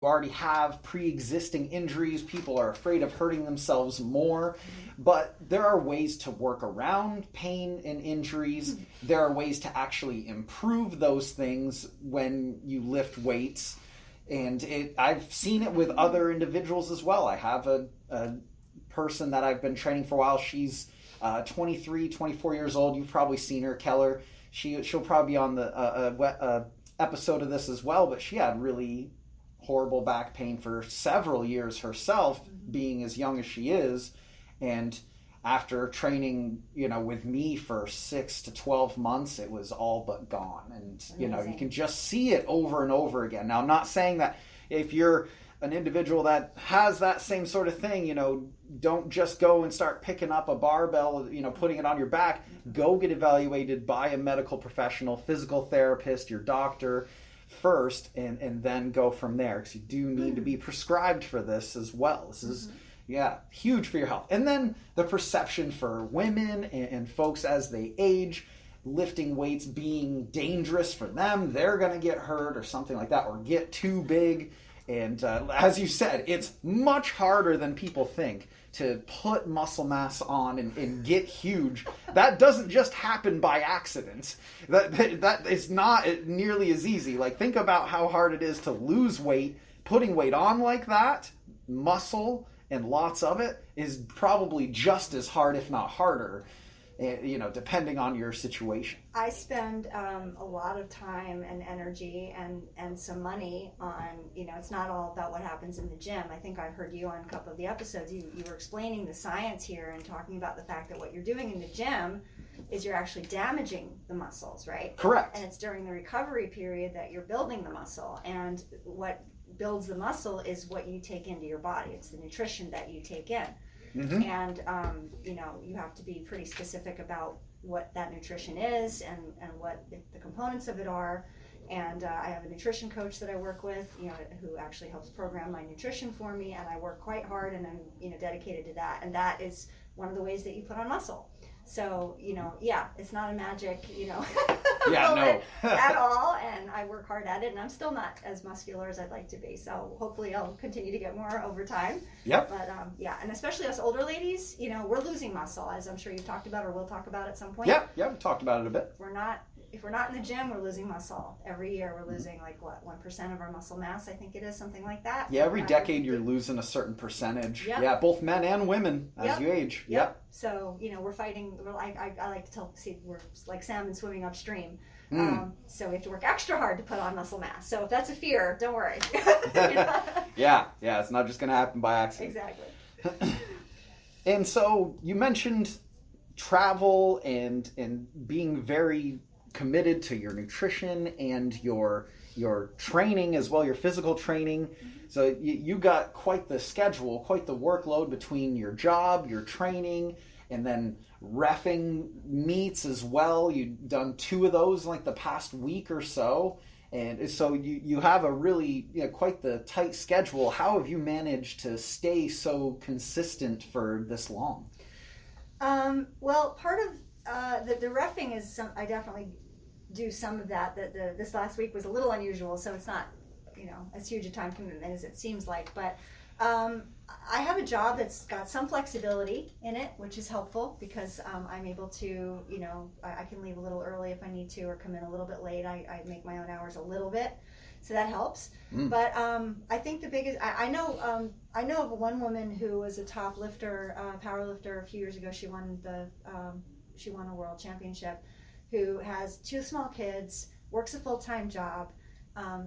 already have pre-existing injuries, people are afraid of hurting themselves more, but there are ways to work around pain and injuries. There are ways to actually improve those things when you lift weights, and I've seen it with other individuals as well. I have a person that I've been training for a while. She's 23, 24 years old. You've probably seen her, Keller. She'll probably be on the episode of this as well, but she had really horrible back pain for several years herself, being as young as she is. And after training, with me for 6 to 12 months, it was all but gone. And, you can just see it over and over again. Now, I'm not saying that if you're an individual that has that same sort of thing, don't just go and start picking up a barbell, putting it on your back. Go get evaluated by a medical professional, physical therapist, your doctor first, and then go from there, because you do need to be prescribed for this as well. This is huge for your health. And then the perception for women and folks as they age, lifting weights being dangerous for them, they're going to get hurt or something like that, or get too big. And as you said, it's much harder than people think to put muscle mass on and get huge. That doesn't just happen by accident. That is not nearly as easy. Like, think about how hard it is to lose weight. Putting weight on like that, muscle, and lots of it, is probably just as hard, if not harder, depending on your situation. I spend a lot of time and energy and some money on, it's not all about what happens in the gym. I think I've heard you on a couple of the episodes, you were explaining the science here and talking about the fact that what you're doing in the gym is you're actually damaging the muscles, right? Correct. And it's during the recovery period that you're building the muscle. And what builds the muscle is what you take into your body. It's the nutrition that you take in. Mm-hmm. And, you have to be pretty specific about what that nutrition is and what the components of it are. And I have a nutrition coach that I work with, who actually helps program my nutrition for me. And I work quite hard, and I'm, dedicated to that. And that is one of the ways that you put on muscle. So, it's not a magic, no. at all. And I work hard at it, and I'm still not as muscular as I'd like to be. So hopefully I'll continue to get more over time. Yep. But and especially us older ladies, we're losing muscle, as I'm sure you've talked about or will talk about at some point. Yeah, we've talked about it a bit. If we're not in the gym, we're losing muscle. Every year we're losing 1% of our muscle mass, I think it is, something like that. Yeah, every decade you're losing a certain percentage. Yep. Yeah, both men and women as you age. Yep. So, we're fighting, I like to we're like salmon swimming upstream. So we have to work extra hard to put on muscle mass. So if that's a fear, don't worry. Yeah, it's not just going to happen by accident. Exactly. And so you mentioned travel and being very committed to your nutrition and your training as well, your physical training. So you got quite the schedule, quite the workload between your job, your training, and then reffing meets as well. You've done 2 of those in the past week or so. And so you have a really quite the tight schedule. How have you managed to stay so consistent for this long? Well, part of the reffing is I definitely do some of that. This last week was a little unusual, so it's not as huge a time commitment as it seems like. But I have a job that's got some flexibility in it, which is helpful because I'm able to I can leave a little early if I need to, or come in a little bit late. I make my own hours a little bit, so that helps. But I think the biggest I know of one woman who was a top lifter, power lifter a few years ago. She won a world championship, who has 2 small kids, works a full-time job.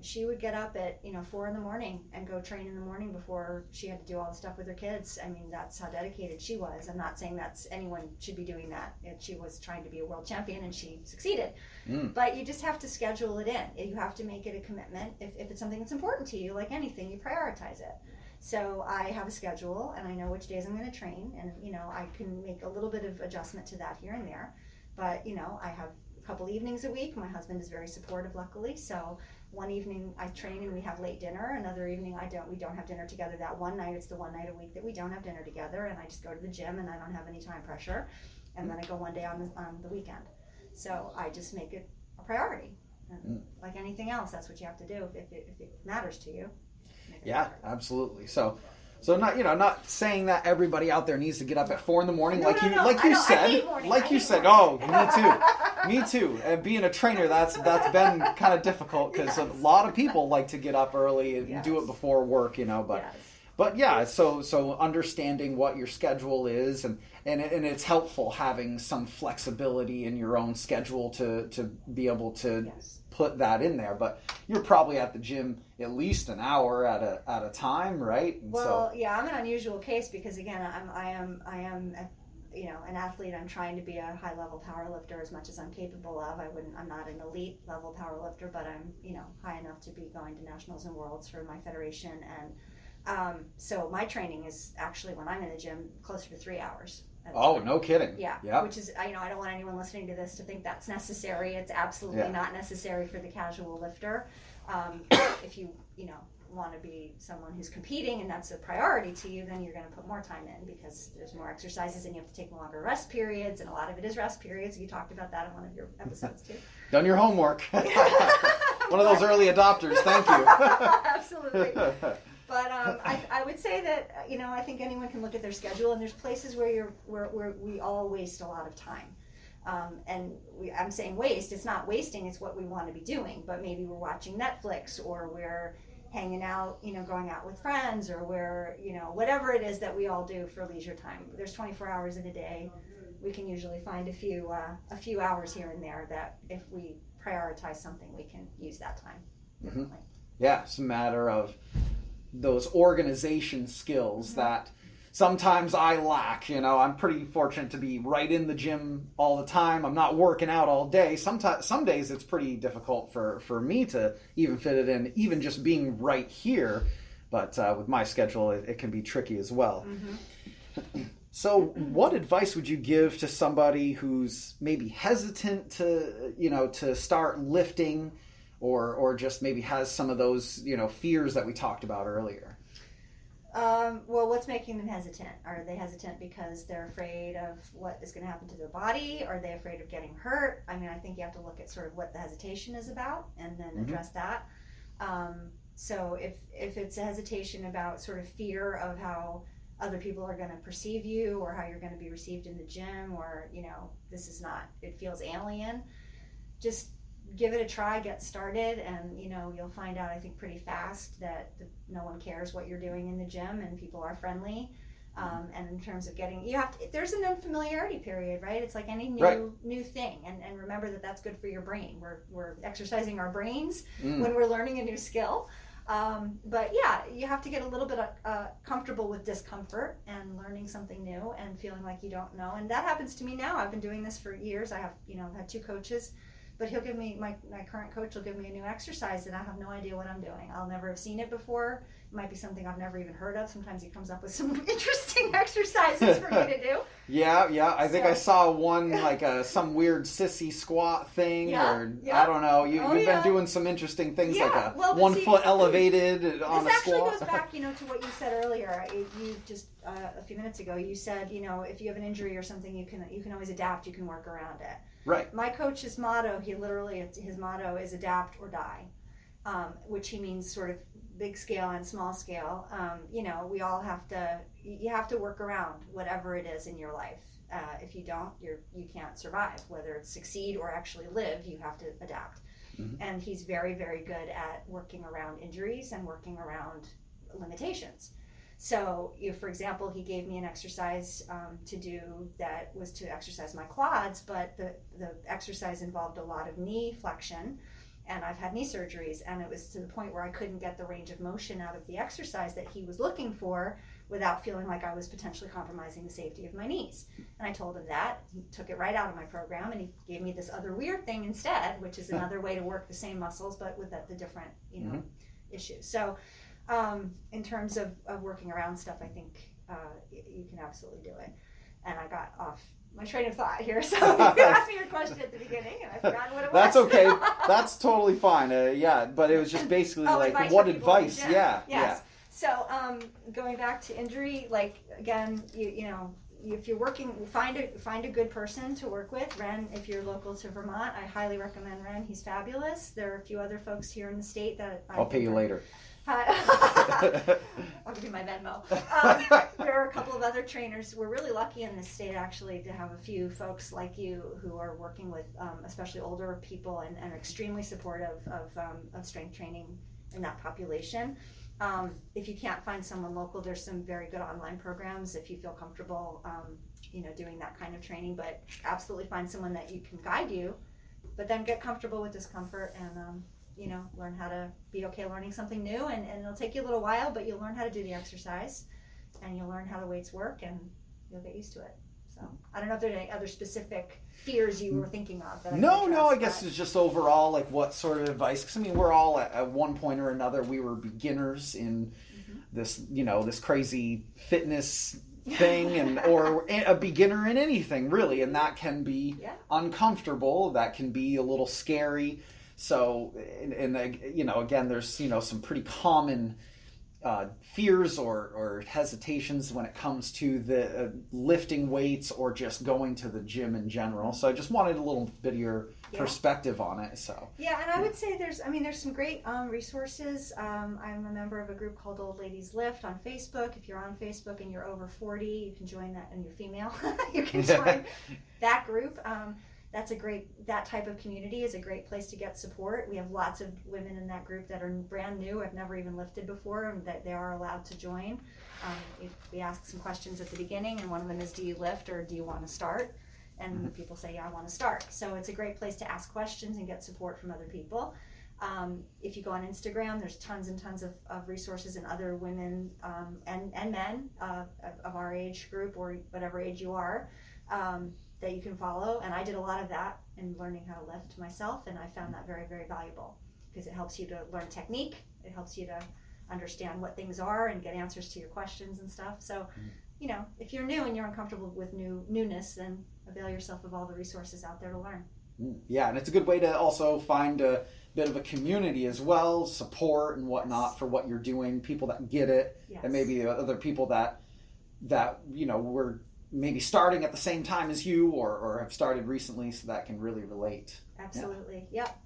She would get up at 4 a.m. and go train in the morning before she had to do all the stuff with her kids. I mean, that's how dedicated she was. I'm not saying anyone should be doing that. She was trying to be a world champion, and she succeeded. But you just have to schedule it in. You have to make it a commitment. If it's something that's important to you, like anything, you prioritize it. So I have a schedule, and I know which days I'm going to train, and I can make a little bit of adjustment to that here and there. But I have a couple evenings a week. My husband is very supportive, luckily. So one evening I train and we have late dinner. Another evening we don't have dinner together. That one night, it's the one night a week that we don't have dinner together, and I just go to the gym and I don't have any time pressure. And then I go one day on the weekend. So I just make it a priority. And like anything else, that's what you have to do if it matters to you. Yeah, absolutely. So not saying that everybody out there needs to get up at 4 a.m, like you said. Oh, me too. And being a trainer, that's been kind of difficult because a lot of people like to get up early and do it before work, But yeah, so understanding what your schedule is, and it's helpful having some flexibility in your own schedule to be able to put that in there. But you're probably at the gym at least an hour at a time, right? And I'm an unusual case because again, I am an athlete. I'm trying to be a high level power lifter as much as I'm capable of. I'm not an elite level power lifter, but I'm high enough to be going to nationals and worlds for my federation. And so my training is actually, when I'm in the gym, closer to 3 hours. Oh, no kidding. Yeah. Which is, I don't want anyone listening to this to think that's necessary. It's absolutely not necessary for the casual lifter. If you want to be someone who's competing and that's a priority to you, then you're going to put more time in because there's more exercises and you have to take longer rest periods, and a lot of it is rest periods. You talked about that in one of your episodes too. Done your homework. One of those early adopters. Thank you. Absolutely. But I would say that I think anyone can look at their schedule, and there's places where we all waste a lot of time. I'm saying waste. It's not wasting. It's what we want to be doing. But maybe we're watching Netflix, or we're hanging out, going out with friends, or we're whatever it is that we all do for leisure time. There's 24 hours in a day. We can usually find a few hours here and there that if we prioritize something, we can use that time differently. Yeah, it's a matter of those organization skills that sometimes I lack. I'm pretty fortunate to be right in the gym all the time. I'm not working out all day. Some days it's pretty difficult for me to even fit it in, even just being right here. But with my schedule, it can be tricky as well. So what advice would you give to somebody who's maybe hesitant to start lifting, or just maybe has some of those, fears that we talked about earlier? Well, what's making them hesitant? Are they hesitant because they're afraid of what is going to happen to their body? Are they afraid of getting hurt? I mean, I think you have to look at sort of what the hesitation is about and then address that. So if it's a hesitation about sort of fear of how other people are going to perceive you, or how you're going to be received in the gym, or, it feels alien, just give it a try, get started, and you'll find out, I think, pretty fast that no one cares what you're doing in the gym, and people are friendly. And in terms of there's an unfamiliarity period, right? It's like any new thing, and remember that that's good for your brain. We're exercising our brains when we're learning a new skill. But yeah, you have to get a little bit comfortable with discomfort and learning something new and feeling like you don't know. And that happens to me now. I've been doing this for years. I have, I've had 2 coaches. But he'll give me, my current coach will give me a new exercise and I have no idea what I'm doing. I'll never have seen it before. It might be something I've never even heard of. Sometimes he comes up with some interesting exercises for me to do. Yeah. I think I saw one, like some weird sissy squat thing, or I don't know. You've been doing some interesting things, like a 1 foot elevated on a squat. This actually goes back, to what you said earlier. You just a few minutes ago, you said, if you have an injury or something, you can always adapt. You can work around it. Right. My coach's motto, his motto is adapt or die, which he means sort of big scale and small scale. We all you have to work around whatever it is in your life. If you don't, you can't survive. Whether it's succeed or actually live, you have to adapt. And he's very, very good at working around injuries and working around limitations. So, for example, he gave me an exercise to do that was to exercise my quads, but the exercise involved a lot of knee flexion, and I've had knee surgeries, and it was to the point where I couldn't get the range of motion out of the exercise that he was looking for without feeling like I was potentially compromising the safety of my knees. And I told him that. He took it right out of my program, and he gave me this other weird thing instead, which is another way to work the same muscles, but with the different, issues. So, in terms of working around stuff, I think you can absolutely do it. And I got off my train of thought here, so you asked me your question at the beginning, and I forgot what it was. That's okay. That's totally fine. But it was just basically like, what advice? Yeah. Yes. So, going back to injury, like again, if you're working, find a good person to work with. Ren, if you're local to Vermont, I highly recommend Ren. He's fabulous. There are a few other folks here in the state that I'll pay you later. I'll give you my Venmo. There are a couple of other trainers. We're really lucky in this state, actually, to have a few folks like you who are working with especially older people and are extremely supportive of strength training in that population. If you can't find someone local, there's some very good online programs if you feel comfortable doing that kind of training, but absolutely find someone that you can guide you, but then get comfortable with discomfort and learn how to be okay learning something new, and it'll take you a little while, but you'll learn how to do the exercise and you'll learn how the weights work and you'll get used to it. So I don't know if there's any other specific fears you were thinking of that I guess it's just overall like what sort of advice, because I mean we're all at one point or another, we were beginners in this this crazy fitness thing or a beginner in anything really, and that can be uncomfortable, that can be a little scary. So, and again, there's, some pretty common fears or hesitations when it comes to the lifting weights or just going to the gym in general. So I just wanted a little bit of your perspective on it. So yeah, and I would say there's some great resources. I'm a member of a group called Old Ladies Lift on Facebook. If you're on Facebook and you're over 40, you can join that, and you're female, you can join that group. That type of community is a great place to get support. We have lots of women in that group that are brand new, have never even lifted before, and that they are allowed to join. We ask some questions at the beginning, and one of them is, do you lift or do you want to start? And the people say, yeah, I want to start. So it's a great place to ask questions and get support from other people. If you go on Instagram, there's tons and tons of resources, and other women and men of our age group or whatever age you are, that you can follow. And I did a lot of that in learning how to lift myself, and I found that very, very valuable because it helps you to learn technique. It helps you to understand what things are and get answers to your questions and stuff. So, if you're new and you're uncomfortable with newness, then avail yourself of all the resources out there to learn. Yeah, and it's a good way to also find a bit of a community as well, support and whatnot for what you're doing, people that get it, and maybe other people that were maybe starting at the same time as you or have started recently, so that can really relate. Absolutely. Yep.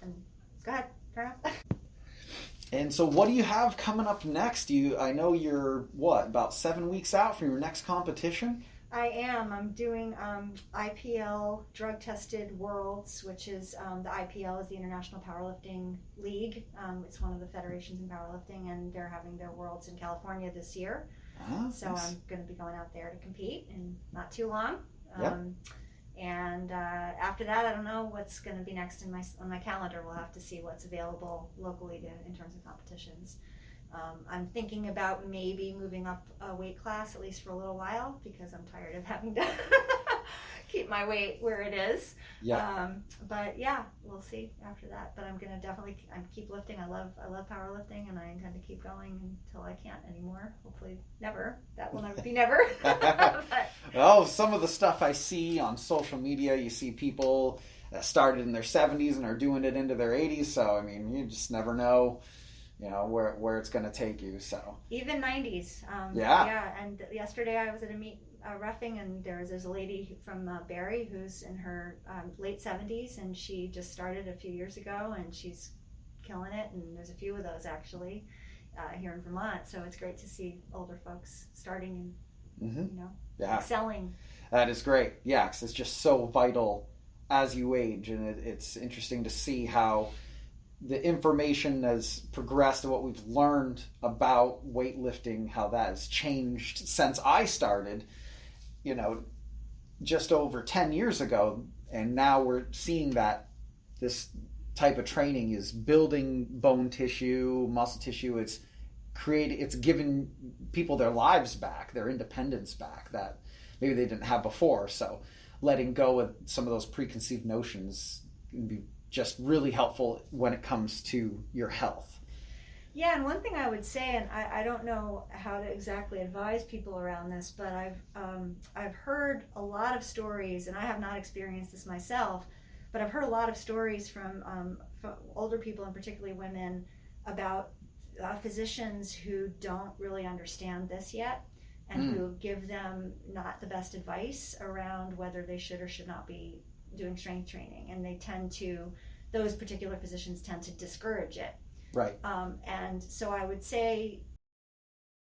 And go ahead, turn off. And so what do you have coming up next? I know you're about 7 weeks out from your next competition? I am. I'm doing IPL drug tested worlds, which is the IPL is the International Powerlifting League. It's one of the federations in powerlifting, and they're having their worlds in California this year. So nice. I'm going to be going out there to compete in not too long. And after that, I don't know what's going to be next on my calendar. We'll have to see what's available locally in terms of competitions. I'm thinking about maybe moving up a weight class, at least for a little while, because I'm tired of having to keep my weight where it is. But yeah, we'll see after that. But I'm gonna definitely keep lifting. I love powerlifting, and I intend to keep going until I can't anymore. Hopefully, never. That will never be never. Well, some of the stuff I see on social media, you see people that started in their 70s and are doing it into their 80s. So I mean, you just never know. Where it's going to take you. So even 90s. And yesterday I was at a meet roughing, and there's a lady from Barrie who's in her late 70s, and she just started a few years ago, and she's killing it. And there's a few of those actually here in Vermont. So it's great to see older folks starting and excelling. That is great. Yeah, 'cause it's just so vital as you age, and it's interesting to see how the information has progressed and what we've learned about weightlifting, how that has changed since I started, just over 10 years ago. And now we're seeing that this type of training is building bone tissue, muscle tissue. It's giving people their lives back, their independence back that maybe they didn't have before. So letting go of some of those preconceived notions can be just really helpful when it comes to your health. Yeah, and one thing I would say, and I don't know how to exactly advise people around this, but I've heard a lot of stories, and I have not experienced this myself, but I've heard a lot of stories from older people, and particularly women, about physicians who don't really understand this yet, and who give them not the best advice around whether they should or should not be doing strength training, and those particular physicians tend to discourage it. Right. And so I would say